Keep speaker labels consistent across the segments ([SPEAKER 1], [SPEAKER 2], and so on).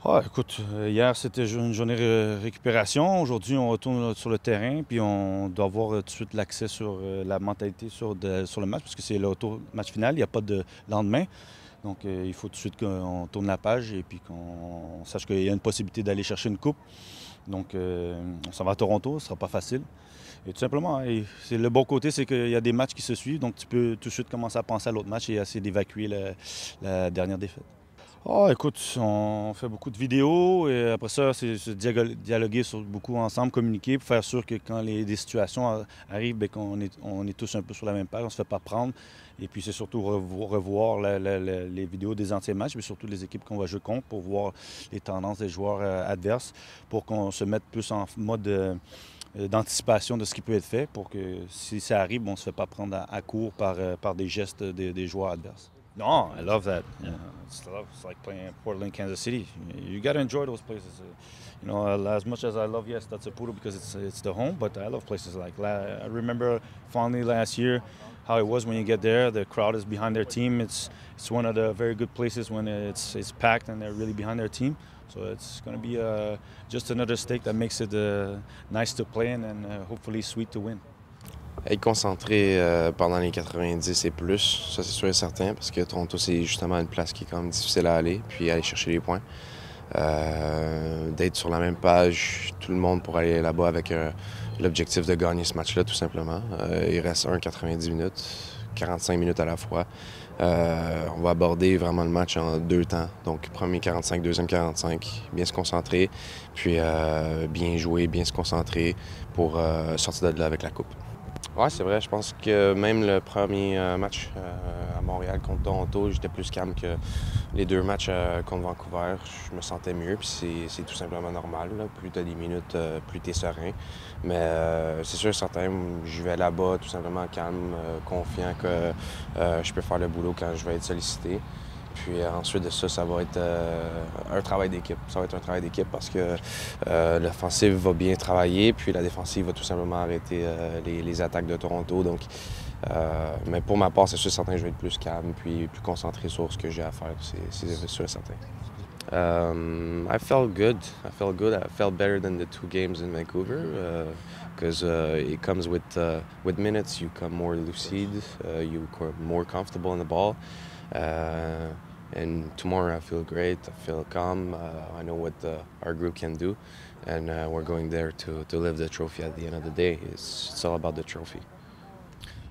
[SPEAKER 1] Ah, écoute, hier c'était une journée de récupération. Aujourd'hui, on retourne sur le terrain, puis on doit avoir tout de suite l'accès sur la mentalité sur le match, parce que c'est le match final, il n'y a pas de lendemain. Donc, il faut tout de suite qu'on tourne la page et puis qu'on sache qu'il y a une possibilité d'aller chercher une coupe. Donc, on s'en va à Toronto, ce sera pas facile. Et tout simplement, c'est le bon côté, c'est qu'il y a des matchs qui se suivent, donc tu peux tout de suite commencer à penser à l'autre match et essayer d'évacuer la dernière défaite. Oh, écoute, on fait beaucoup de vidéos et après ça, c'est dialoguer beaucoup ensemble, communiquer pour faire sûr que quand des situations arrivent, bien, on est tous un peu sur la même page, on ne se fait pas prendre. Et puis c'est surtout revoir les vidéos des anciens matchs, mais surtout les équipes qu'on va jouer contre pour voir les tendances des joueurs adverses, pour qu'on se mette plus en mode d'anticipation de ce qui peut être fait, pour que si ça arrive, on ne se fait pas prendre à court par des gestes des joueurs adverses. No, I love that. It's like playing Portland, Kansas City. You got to enjoy those places. As much as I love, yes, that's a Saputo because it's the home, but I love places like I remember fondly last year how it was when you get there. The crowd is behind their team. It's one of the very good places when it's packed and they're really behind their team. So it's going to be just another stake that makes it nice to play in and hopefully sweet to win.
[SPEAKER 2] Être concentré pendant les 90 et plus, ça c'est sûr et certain, parce que Toronto, c'est justement une place qui est quand même difficile à aller, puis aller chercher les points. D'être sur la même page, tout le monde pour aller là-bas avec l'objectif de gagner ce match-là, tout simplement. Il reste 90 minutes, 45 minutes à la fois. On va aborder vraiment le match en deux temps. Donc, premier 45, deuxième 45, bien se concentrer, puis bien jouer, bien se concentrer pour sortir de là avec la coupe. Oui, c'est vrai. Je pense que même le premier match à Montréal contre Toronto, j'étais plus calme que les deux matchs contre Vancouver. Je me sentais mieux, puis c'est tout simplement normal. Là. Plus tu as des minutes, plus tu es serein. Mais c'est sûr et certain, je vais là-bas tout simplement calme, confiant que je peux faire le boulot quand je vais être sollicité. Puis ensuite de ça, ça va être un travail d'équipe. Ça va être un travail d'équipe parce que l'offensive va bien travailler, puis la défensive va tout simplement arrêter les attaques de Toronto. Donc, mais pour ma part, c'est sûr et certain que je vais être plus calme, puis plus concentré sur ce que j'ai à faire. C'est sûr et certain. I felt good. I felt good. I felt better than the two games in Vancouver because it comes with minutes. You come more lucid. You more comfortable in the ball. And tomorrow I feel great, I feel calm, I know what our group can do, and we're going there to lift the trophy at the end of the day. It's all about the trophy.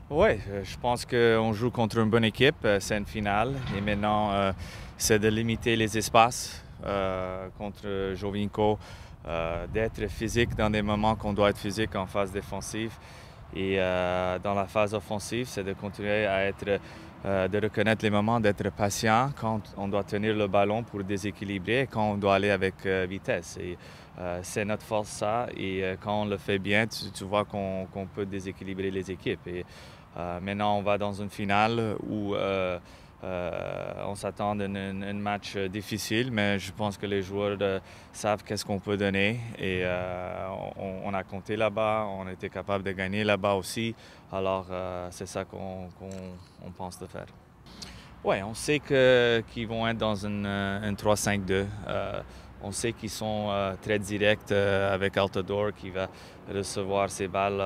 [SPEAKER 3] Oui, je pense qu'on joue contre une bonne équipe, c'est une finale, et maintenant c'est de limiter les espaces contre Jovinko, d'être physique dans des moments qu'on doit être physique en phase défensive. Et dans la phase offensive, c'est de continuer à être, de reconnaître les moments, d'être patient quand on doit tenir le ballon pour déséquilibrer et quand on doit aller avec vitesse. Et c'est notre force ça. Et quand on le fait bien, tu vois qu'on peut déséquilibrer les équipes. Et maintenant, on va dans une finale où on s'attend à un match difficile, mais je pense que les joueurs savent qu'est-ce qu'on peut donner. Et on a compté là-bas, on était capable de gagner là-bas aussi. Alors, c'est ça qu'on pense de faire. Oui, on sait qu'ils vont être dans une 3-5-2. On sait qu'ils sont très directs avec Altidore qui va recevoir ses balles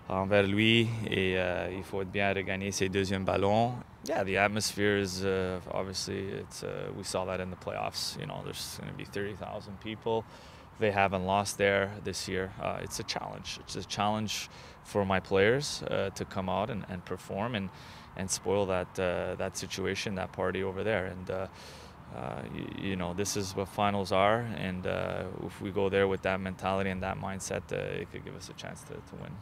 [SPEAKER 3] envers lui et il faut être bien à regagner ses deuxièmes ballons. Yeah, the atmosphere is obviously we saw that in the playoffs. You know, there's going to be 30,000 people. They haven't lost there this year. It's a challenge. It's a challenge for my players to come out and perform and spoil that situation, that party over there. And you know, this is what finals are. And if we go there with that mentality and that mindset, it could give us a chance to win.